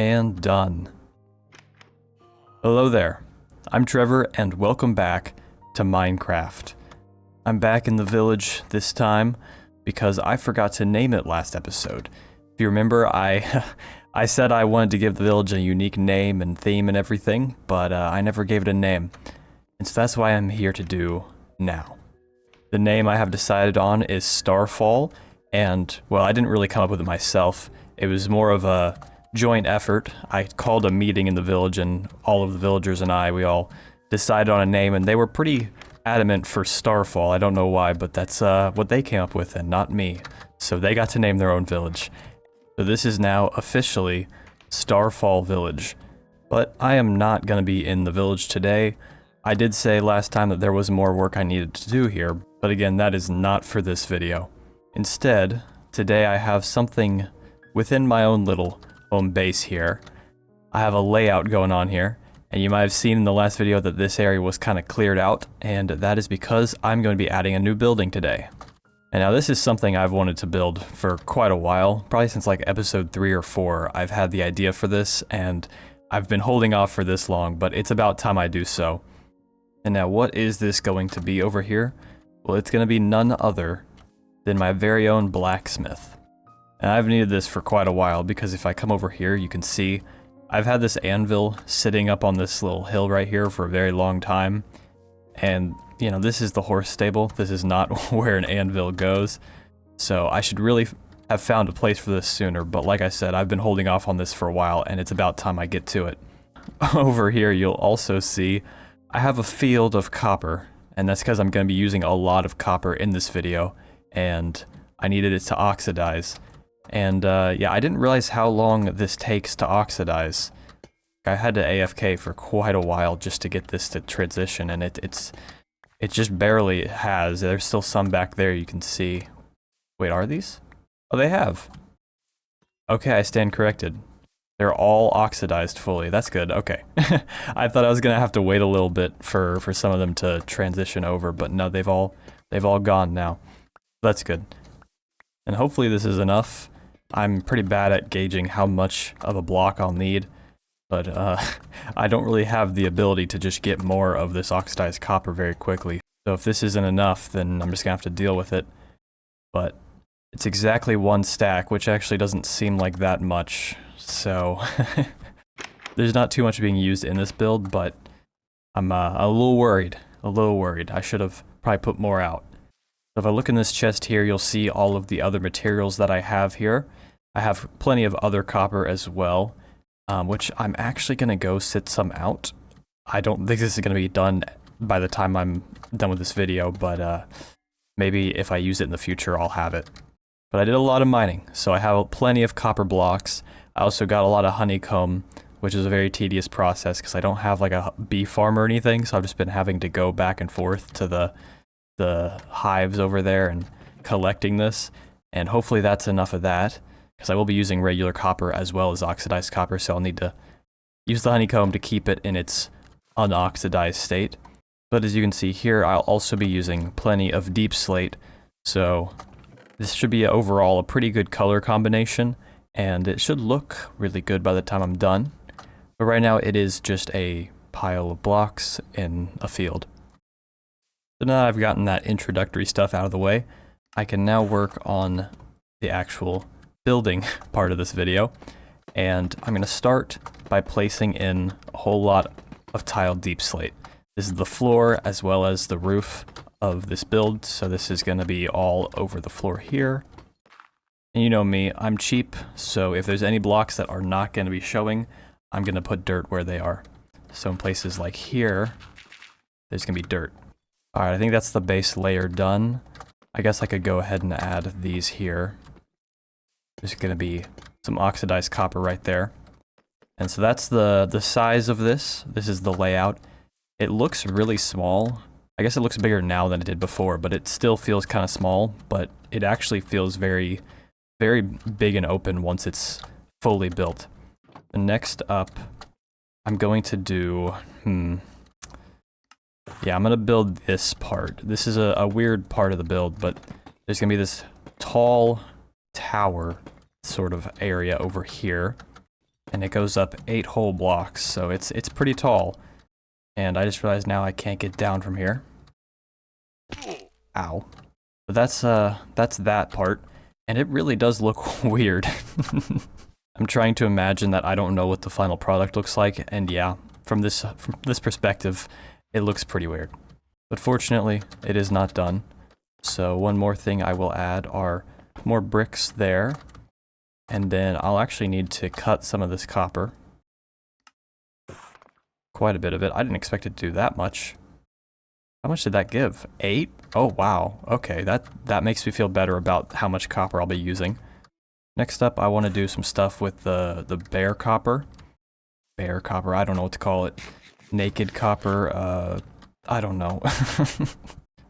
And done. Hello there, I'm Trevor and welcome back to Minecraft. I'm back in the village this time because I forgot to name it last episode. If you remember, I said I wanted to give the village a unique name and theme and everything, but I never gave it a name. And so that's why I'm here to do now. The name I have decided on is Starfall, and well, I didn't really come up with it myself. It was more of a joint effort. I called a meeting in the village and all of the villagers and we all decided on a name, and they were pretty adamant for Starfall. I don't know why, but that's what they came up with and not me. So they got to name their own village. So this is now officially Starfall Village. But I am not going to be in the village today. I did say last time that there was more work I needed to do here, but again, that is not for this video. Instead, today I have something within my own little home base here. I have a layout going on here, and you might have seen in the last video that this area was kind of cleared out, and that is because I'm going to be adding a new building today. And now this is something I've wanted to build for quite a while, probably since like episode 3 or 4. I've had the idea for this, and I've been holding off for this long, but it's about time I do so. And now what is this going to be over here? Well, it's going to be none other than my very own blacksmith. And I've needed this for quite a while, because if I come over here, you can see I've had this anvil sitting up on this little hill right here for a very long time. And, you know, this is the horse stable. This is not where an anvil goes. So I should really have found a place for this sooner. But like I said, I've been holding off on this for a while, and it's about time I get to it. Over here, you'll also see I have a field of copper. And that's because I'm going to be using a lot of copper in this video. And I needed it to oxidize. And yeah, I didn't realize how long this takes to oxidize. I had to AFK for quite a while just to get this to transition, and it just barely has. There's still some back there you can see. Wait, are these? Oh, they have. Okay, I stand corrected. They're all oxidized fully. That's good. Okay. I thought I was gonna have to wait a little bit for some of them to transition over, but no, they've all gone now. That's good. And hopefully this is enough. I'm pretty bad at gauging how much of a block I'll need, but I don't really have the ability to just get more of this oxidized copper very quickly. So if this isn't enough, then I'm just gonna have to deal with it. But it's exactly 1 stack, which actually doesn't seem like that much. So there's not too much being used in this build, but I'm a little worried. I should have probably put more out. So if I look in this chest here, you'll see all of the other materials that I have here. I have plenty of other copper as well, which I'm actually going to go sit some out. I don't think this is going to be done by the time I'm done with this video, but maybe if I use it in the future, I'll have it. But I did a lot of mining, so I have plenty of copper blocks. I also got a lot of honeycomb, which is a very tedious process because I don't have like a bee farm or anything, so I've just been having to go back and forth to the hives over there and collecting this, and hopefully that's enough of that, because I will be using regular copper as well as oxidized copper, so I'll need to use the honeycomb to keep it in its unoxidized state. But as you can see here, I'll also be using plenty of deep slate, so this should be overall a pretty good color combination, and it should look really good by the time I'm done. But right now it is just a pile of blocks in a field. So now I've gotten that introductory stuff out of the way, I can now work on the actual building part of this video. And I'm going to start by placing in a whole lot of tiled deep slate. This is the floor as well as the roof of this build, so this is going to be all over the floor here. And you know me, I'm cheap, so if there's any blocks that are not going to be showing, I'm going to put dirt where they are. So in places like here, there's going to be dirt. Alright, I think that's the base layer done. I guess I could go ahead and add these here. There's going to be some oxidized copper right there. And so that's the size of this. This is the layout. It looks really small. I guess it looks bigger now than it did before, but it still feels kind of small. But it actually feels very, very big and open once it's fully built. And next up, I'm going to do... Yeah, I'm going to build this part. This is a weird part of the build, but there's going to be this tall tower sort of area over here. and it goes up 8 whole blocks, so it's pretty tall. And I just realized now I can't get down from here. Ow. But that's that part, and it really does look weird. I'm trying to imagine that I don't know what the final product looks like, and yeah, from this perspective, it looks pretty weird. But fortunately, it is not done. So one more thing I will add are more bricks there, and then I'll actually need to cut some of this copper. Quite a bit of it. I didn't expect it to do that much. How much did that give? 8? Oh wow, okay, that makes me feel better about how much copper I'll be using. Next up, I want to do some stuff with the bare copper. Bare copper, I don't know what to call it. Naked copper, I don't know.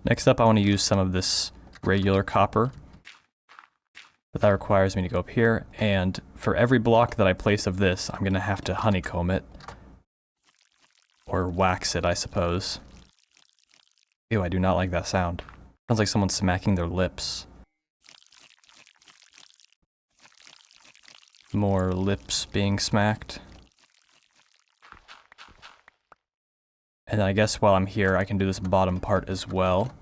Next up, I want to use some of this regular copper. But that requires me to go up here, and for every block that I place of this, I'm going to have to honeycomb it. Or wax it, I suppose. Ew, I do not like that sound. Sounds like someone smacking their lips. More lips being smacked. And I guess while I'm here, I can do this bottom part as well.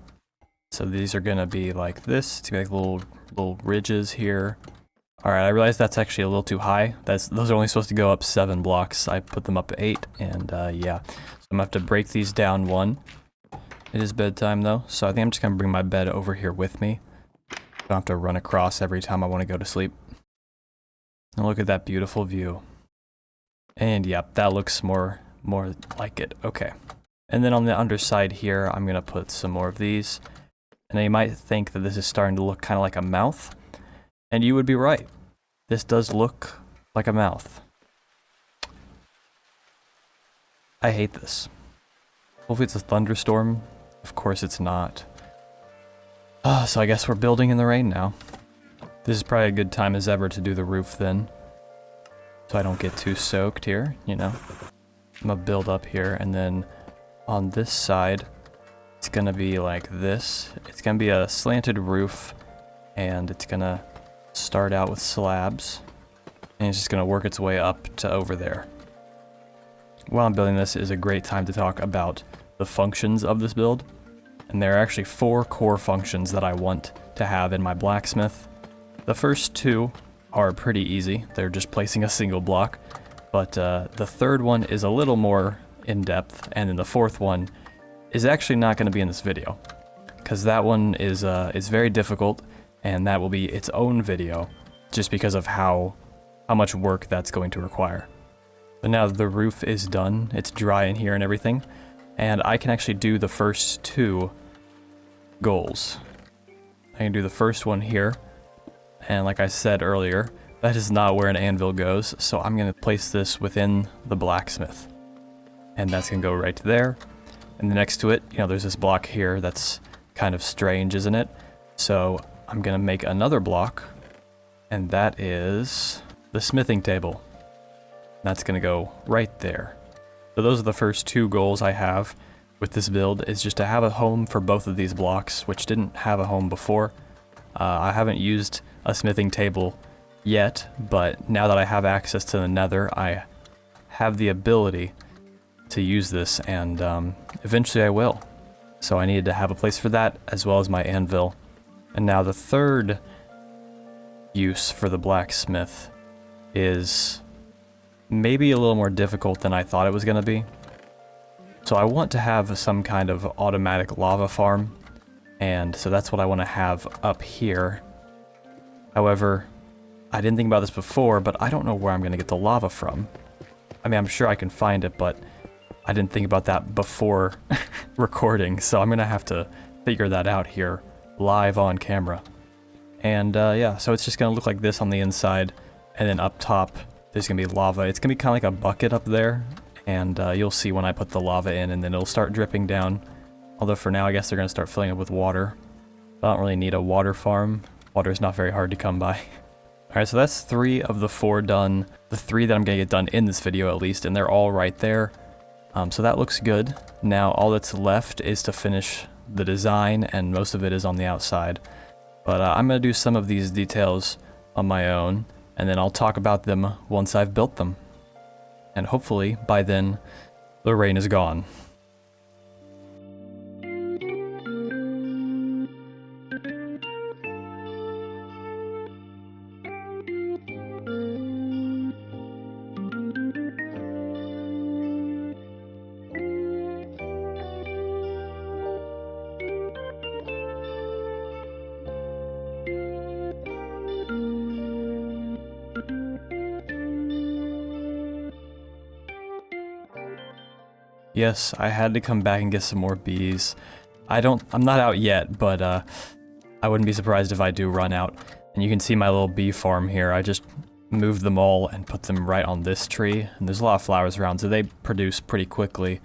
So these are gonna be like this. It's gonna be like little ridges here. Alright, I realize that's actually a little too high. Those are only supposed to go up 7 blocks. I put them up 8, and yeah. So I'm gonna have to break these down 1. It is bedtime though, so I think I'm just gonna bring my bed over here with me. I don't have to run across every time I want to go to sleep. And look at that beautiful view. And yep, that looks more like it. Okay. And then on the underside here, I'm gonna put some more of these. And you might think that this is starting to look kind of like a mouth. And you would be right. This does look like a mouth. I hate this. Hopefully it's a thunderstorm. Of course it's not. So I guess we're building in the rain now. This is probably a good time as ever to do the roof then. So I don't get too soaked here, you know. I'm gonna build up here, and then on this side, it's gonna be like this. It's gonna be a slanted roof, and it's gonna start out with slabs, and it's just gonna work its way up to over there. While I'm building this is a great time to talk about the functions of this build. And there are actually 4 core functions that I want to have in my blacksmith. The first 2 are pretty easy. They're just placing a single block. But the third one is a little more in-depth, and then the fourth one is actually not going to be in this video. Because that one is very difficult, and that will be its own video, just because of how much work that's going to require. But now that the roof is done, it's dry in here and everything, and I can actually do the first 2 goals. I can do the first one here, and like I said earlier, that is not where an anvil goes, so I'm going to place this within the blacksmith. And that's going to go right there. And then next to it, you know, there's this block here that's kind of strange, isn't it? So I'm going to make another block, and that is the smithing table. That's going to go right there. So those are the first 2 goals I have with this build, is just to have a home for both of these blocks, which didn't have a home before. I haven't used a smithing table yet, but now that I have access to the nether, I have the ability to use this, and eventually I will. So I needed to have a place for that, as well as my anvil. And now the third use for the blacksmith is maybe a little more difficult than I thought it was going to be. So I want to have some kind of automatic lava farm, and so that's what I want to have up here. However, I didn't think about this before, but I don't know where I'm going to get the lava from. I mean, I'm sure I can find it, but I didn't think about that before recording, so I'm going to have to figure that out here live on camera. And yeah, so it's just going to look like this on the inside, and then up top there's going to be lava. It's going to be kind of like a bucket up there, and you'll see when I put the lava in, and then it'll start dripping down. Although for now, I guess they're going to start filling up with water. I don't really need a water farm. Water is not very hard to come by. Alright, so that's 3 of the 4 done. The 3 that I'm going to get done in this video at least, and they're all right there. So that looks good. Now all that's left is to finish the design, and most of it is on the outside. But I'm going to do some of these details on my own, and then I'll talk about them once I've built them. And hopefully, by then, the rain is gone. Yes, I had to come back and get some more bees. I'm not out yet, but I wouldn't be surprised if I do run out. And you can see my little bee farm here. I just moved them all and put them right on this tree. And there's a lot of flowers around, so they produce pretty quickly.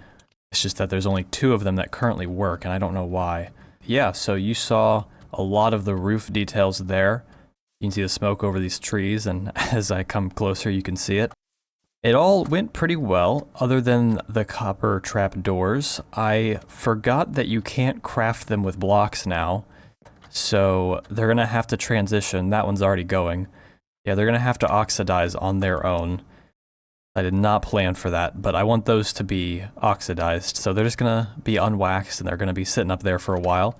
It's just that there's only 2 of them that currently work, and I don't know why. Yeah, so you saw a lot of the roof details there. You can see the smoke over these trees, and as I come closer, you can see it. It all went pretty well, other than the copper trapdoors. I forgot that you can't craft them with blocks now, so they're gonna have to transition. That one's already going. Yeah, they're gonna have to oxidize on their own. I did not plan for that, but I want those to be oxidized, so they're just gonna be unwaxed and they're gonna be sitting up there for a while.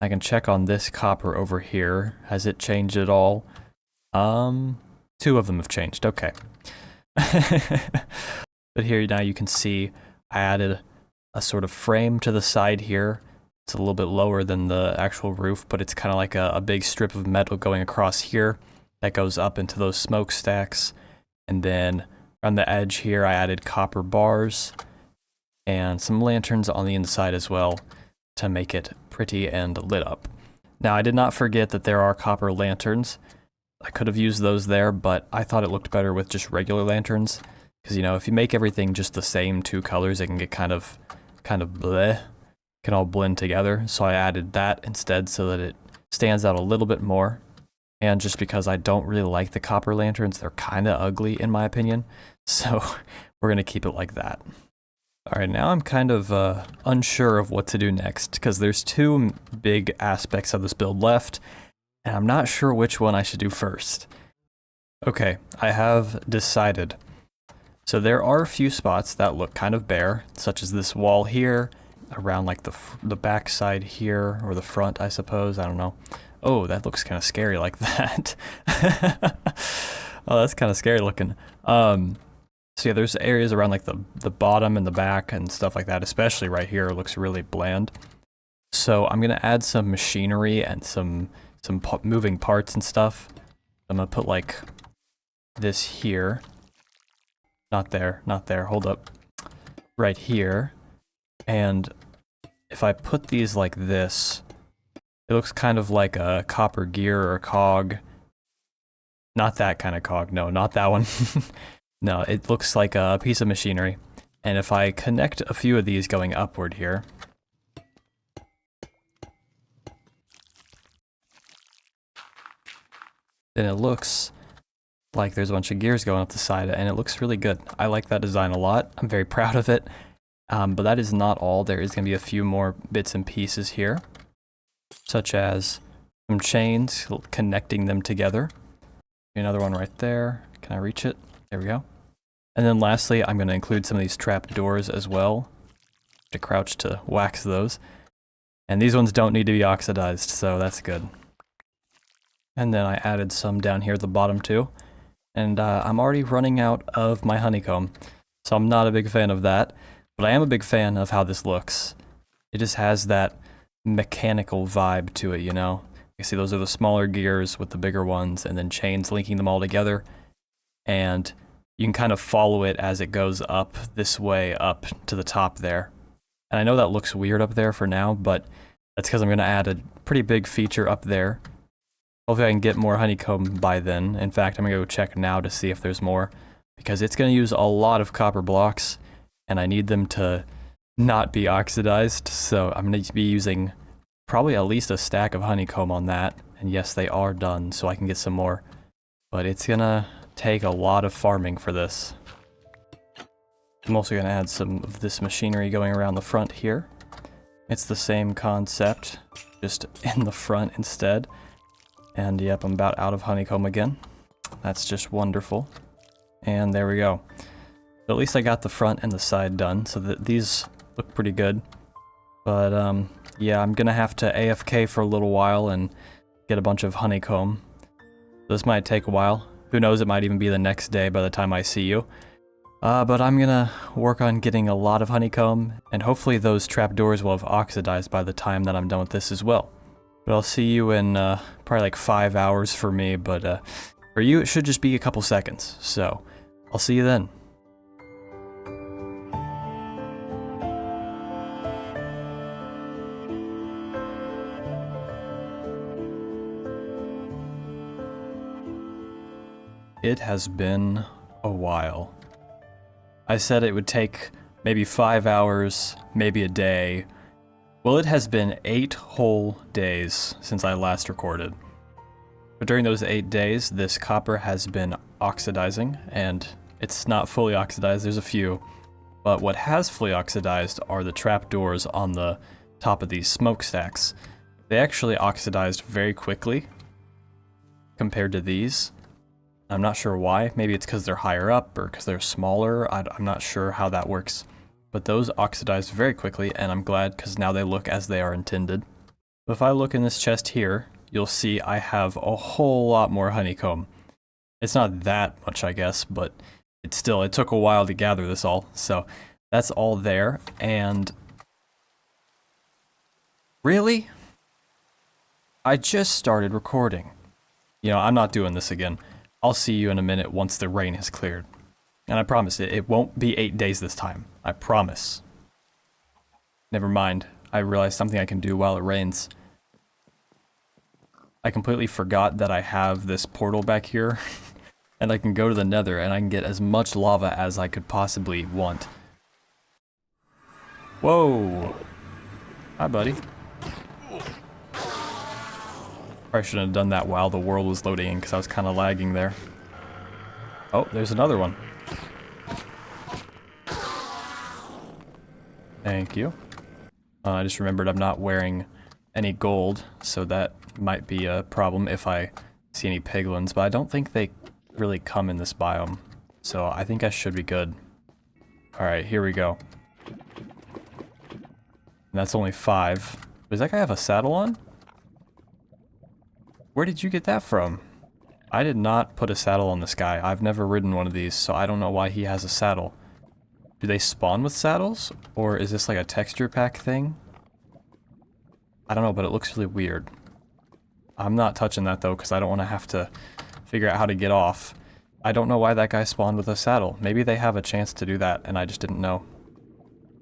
I can check on this copper over here. Has it changed at all? 2 of them have changed, okay. But here now you can see I added a sort of frame to the side here. It's a little bit lower than the actual roof, but it's kind of like a big strip of metal going across here that goes up into those smokestacks. And then on the edge here I added copper bars and some lanterns on the inside as well to make it pretty and lit up. Now I did not forget that there are copper lanterns. I could have used those there, but I thought it looked better with just regular lanterns. Because, you know, if you make everything just the same 2 colors, it can get kind of bleh. Can all blend together. So I added that instead so that it stands out a little bit more. And just because I don't really like the copper lanterns, they're kind of ugly in my opinion. So we're going to keep it like that. Alright, now I'm kind of unsure of what to do next. Because there's 2 big aspects of this build left. And I'm not sure which one I should do first. Okay, I have decided. So there are a few spots that look kind of bare, such as this wall here, around like the back side here, or the front, I suppose, I don't know. Oh, that looks kind of scary like that. Oh, that's kind of scary looking. So yeah, there's areas around like the bottom and the back and stuff like that, especially right here, it looks really bland. So I'm gonna add some machinery and some moving parts and stuff. I'm gonna put like this here. Not there, hold up. Right here. And if I put these like this, it looks kind of like a copper gear or a cog. Not that kind of cog, no, not that one. No, it looks like a piece of machinery. And if I connect a few of these going upward here, then it looks like there's a bunch of gears going up the side, and it looks really good. I like that design a lot. I'm very proud of it. But that is not all. There is going to be a few more bits and pieces here, such as some chains connecting them together. Another one right there. Can I reach it? There we go. And then lastly, I'm going to include some of these trap doors as well. To crouch to wax those. And these ones don't need to be oxidized, so that's good. And then I added some down here at the bottom too. And I'm already running out of my honeycomb, so I'm not a big fan of that. But I am a big fan of how this looks. It just has that mechanical vibe to it, you know? You see those are the smaller gears with the bigger ones, and then chains linking them all together. And you can kind of follow it as it goes up this way, up to the top there. And I know that looks weird up there for now, but that's because I'm going to add a pretty big feature up there. Hopefully I can get more honeycomb by then. In fact, I'm going to go check now to see if there's more, because it's going to use a lot of copper blocks, and I need them to not be oxidized, so I'm going to be using probably at least a stack of honeycomb on that. And yes, they are done, so I can get some more. But it's going to take a lot of farming for this. I'm also going to add some of this machinery going around the front here. It's the same concept, just in the front instead. And yep, I'm about out of honeycomb again. That's just wonderful. And there we go. But at least I got the front and the side done, so that these look pretty good. But yeah, I'm gonna have to AFK for a little while and get a bunch of honeycomb. This might take a while. Who knows, it might even be the next day by the time I see you. But I'm gonna work on getting a lot of honeycomb, and hopefully those trapdoors will have oxidized by the time that I'm done with this as well. But I'll see you in probably like 5 hours for me, but for you it should just be a couple seconds. So, I'll see you then. It has been a while. I said it would take maybe 5 hours, maybe a day. Well, it has been 8 whole days since I last recorded. But during those 8 days, this copper has been oxidizing, and it's not fully oxidized, there's a few. But what has fully oxidized are the trapdoors on the top of these smokestacks. They actually oxidized very quickly compared to these. I'm not sure why. Maybe it's because they're higher up or because they're smaller. I'm not sure how that works. But those oxidized very quickly, and I'm glad because now they look as they are intended. But if I look in this chest here, you'll see I have a whole lot more honeycomb. It's not that much, I guess, but it took a while to gather this all. So that's all there, and really? I just started recording. You know, I'm not doing this again. I'll see you in a minute once the rain has cleared. And I promise it won't be 8 days this time. I promise. Never mind. I realized something I can do while it rains. I completely forgot that I have this portal back here. And I can go to the nether and I can get as much lava as I could possibly want. Whoa! Hi, buddy. Probably shouldn't have done that while the world was loading in because I was kind of lagging there. Oh, there's another one. Thank you. I just remembered I'm not wearing any gold, so that might be a problem if I see any piglins, but I don't think they really come in this biome, so I think I should be good. Alright, here we go. And that's only 5. Does that guy have a saddle on? Where did you get that from? I did not put a saddle on this guy. I've never ridden one of these, so I don't know why he has a saddle. Do they spawn with saddles? Or is this like a texture pack thing? I don't know, but it looks really weird. I'm not touching that though, because I don't want to have to figure out how to get off. I don't know why that guy spawned with a saddle. Maybe they have a chance to do that, and I just didn't know.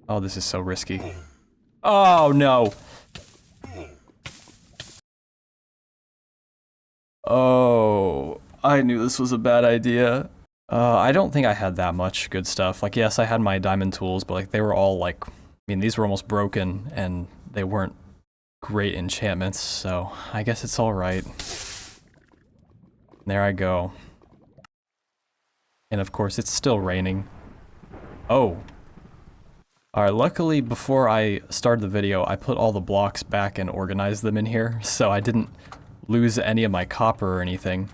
Oh, this is so risky. Oh, no! Oh, I knew this was a bad idea. I don't think I had that much good stuff. Like, yes, I had my diamond tools, but like they were all like, I mean, these were almost broken and they weren't great enchantments, so I guess it's all right. There I go. And of course, it's still raining. Oh. Alright, luckily before I started the video, I put all the blocks back and organized them in here, so I didn't lose any of my copper or anything.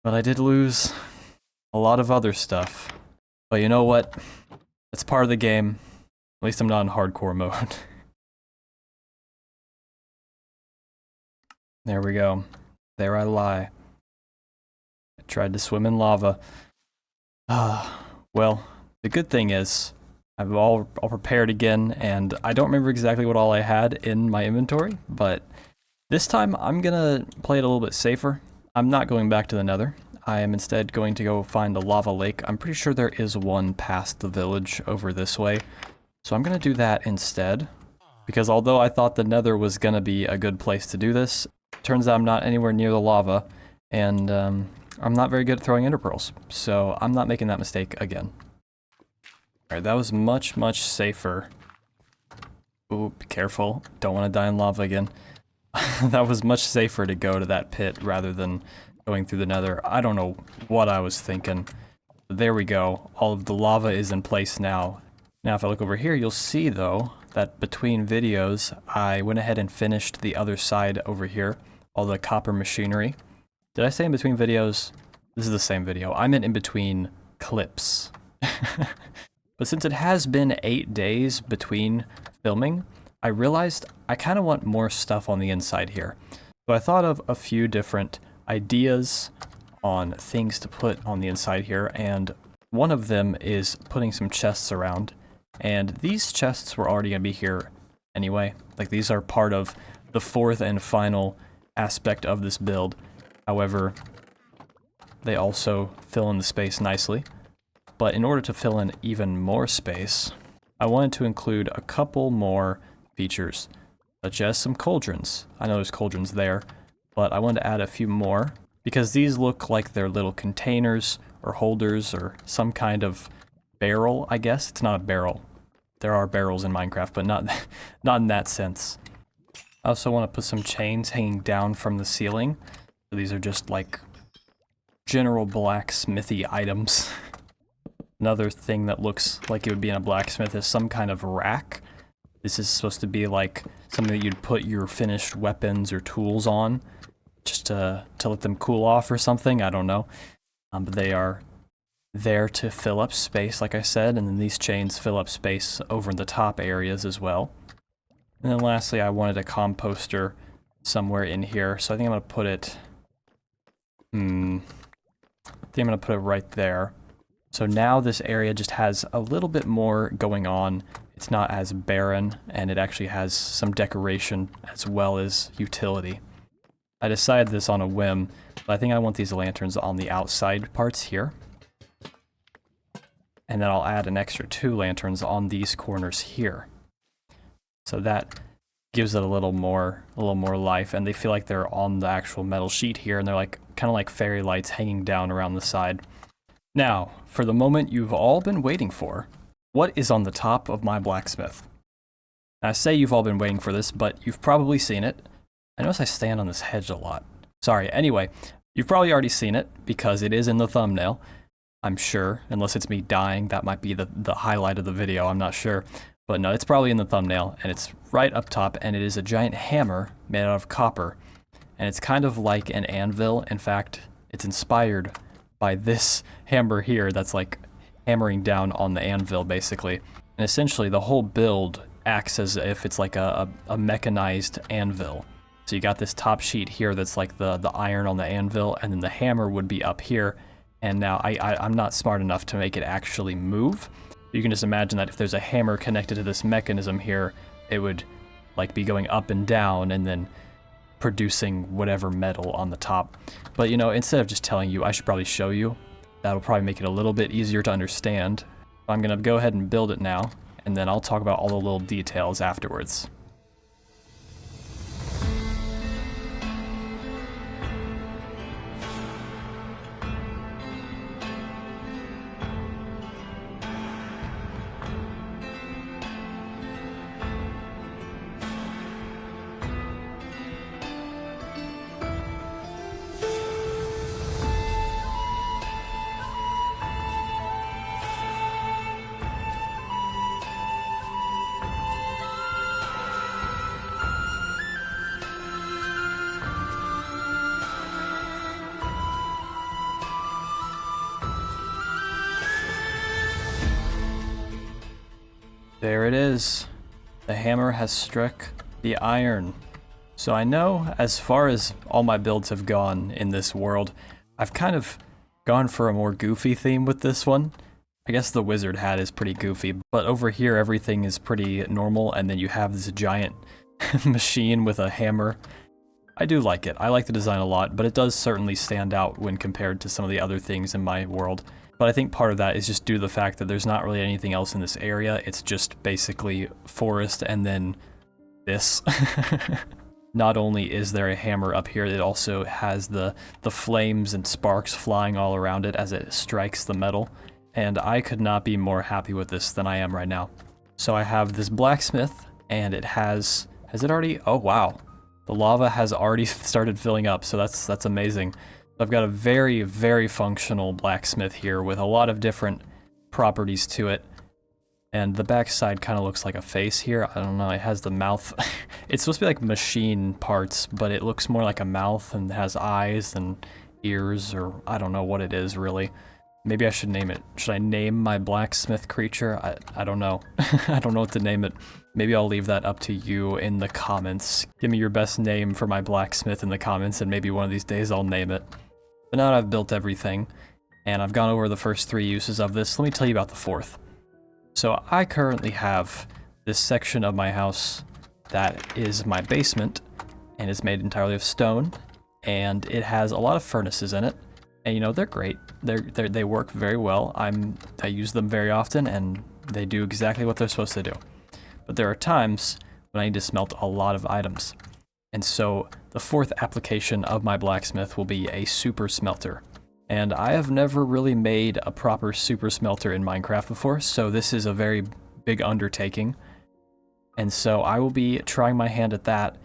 But I did lose a lot of other stuff. But you know what? It's part of the game. At least I'm not in hardcore mode. There we go. There I lie. I tried to swim in lava. Well, the good thing is, I'm all prepared again, and I don't remember exactly what all I had in my inventory, but this time I'm gonna play it a little bit safer. I'm not going back to the nether. I am instead going to go find a lava lake. I'm pretty sure there is one past the village over this way, so I'm gonna do that instead. Because although I thought the nether was gonna be a good place to do this, turns out I'm not anywhere near the lava, and I'm not very good at throwing ender pearls, so I'm not making that mistake again. Alright, that was much, much safer. Ooh, be careful. Don't want to die in lava again. That was much safer to go to that pit rather than going through the nether. I don't know what I was thinking. But there we go. All of the lava is in place now. Now if I look over here, you'll see though that between videos, I went ahead and finished the other side over here. All the copper machinery. Did I say in between videos? This is the same video. I meant in between clips. But since it has been 8 days between filming, I realized I kind of want more stuff on the inside here. So I thought of a few different ideas on things to put on the inside here, and one of them is putting some chests around. And these chests were already going to be here anyway. Like, these are part of the fourth and final aspect of this build. However, they also fill in the space nicely. But in order to fill in even more space, I wanted to include a couple more features, such as some cauldrons. I know there's cauldrons there, but I wanted to add a few more, because these look like they're little containers or holders or some kind of barrel, I guess. It's not a barrel. There are barrels in Minecraft, but not in that sense. I also want to put some chains hanging down from the ceiling. So these are just like general blacksmithy items. Another thing that looks like it would be in a blacksmith is some kind of rack. This is supposed to be like something that you'd put your finished weapons or tools on, just to let them cool off or something, I don't know. But they are there to fill up space, like I said, and then these chains fill up space over in the top areas as well. And then lastly, I wanted a composter somewhere in here, so I think I'm going to put it... I think I'm going to put it right there. So now this area just has a little bit more going on. It's not as barren, and it actually has some decoration as well as utility. I decided this on a whim, but I think I want these lanterns on the outside parts here. And then I'll add an extra 2 lanterns on these corners here. So that gives it a little more life, and they feel like they're on the actual metal sheet here, and they're like kind of like fairy lights hanging down around the side. Now, for the moment you've all been waiting for, what is on the top of my blacksmith? Now, I say you've all been waiting for this, but you've probably seen it. I notice I stand on this hedge a lot. Sorry, anyway, you've probably already seen it, because it is in the thumbnail, I'm sure. Unless it's me dying, that might be the highlight of the video, I'm not sure. But no, it's probably in the thumbnail, and it's right up top, and it is a giant hammer made out of copper. And it's kind of like an anvil. In fact, it's inspired by this hammer here that's like hammering down on the anvil, basically. And essentially, the whole build acts as if it's like a mechanized anvil. So you got this top sheet here that's like the iron on the anvil, and then the hammer would be up here. And now I'm not smart enough to make it actually move. You can just imagine that if there's a hammer connected to this mechanism here, it would like be going up and down and then producing whatever metal on the top. But you know, instead of just telling you, I should probably show you. That'll probably make it a little bit easier to understand. I'm gonna go ahead and build it now, and then I'll talk about all the little details afterwards. There it is. The hammer has struck the iron. So I know, as far as all my builds have gone in this world, I've kind of gone for a more goofy theme with this one. I guess the wizard hat is pretty goofy, but over here everything is pretty normal, and then you have this giant machine with a hammer. I do like it. I like the design a lot, but it does certainly stand out when compared to some of the other things in my world. But I think part of that is just due to the fact that there's not really anything else in this area. It's just basically forest and then this. Not only is there a hammer up here, it also has the flames and sparks flying all around it as it strikes the metal. And I could not be more happy with this than I am right now. So I have this blacksmith, and it has it already? Oh wow. The lava has already started filling up, so that's amazing. I've got a very, very functional blacksmith here with a lot of different properties to it. And the backside kind of looks like a face here. I don't know, it has the mouth. It's supposed to be like machine parts, but it looks more like a mouth and has eyes and ears, or I don't know what it is really. Maybe I should name it. Should I name my blacksmith creature? I don't know. I don't know what to name it. Maybe I'll leave that up to you in the comments. Give me your best name for my blacksmith in the comments, and maybe one of these days I'll name it. But now that I've built everything, and I've gone over the first 3 uses of this, let me tell you about the 4th. So I currently have this section of my house that is my basement, and is made entirely of stone, and it has a lot of furnaces in it. And you know, they're great. They work very well. I use them very often, and they do exactly what they're supposed to do. But there are times when I need to smelt a lot of items. And so the 4th application of my blacksmith will be a super smelter. And I have never really made a proper super smelter in Minecraft before, so this is a very big undertaking. And so I will be trying my hand at that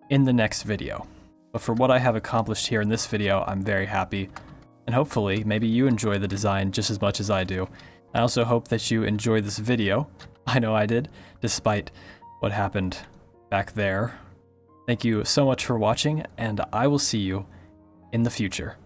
in the next video. But for what I have accomplished here in this video, I'm very happy. And hopefully, maybe you enjoy the design just as much as I do. I also hope that you enjoy this video. I know I did, despite what happened back there. Thank you so much for watching, and I will see you in the future.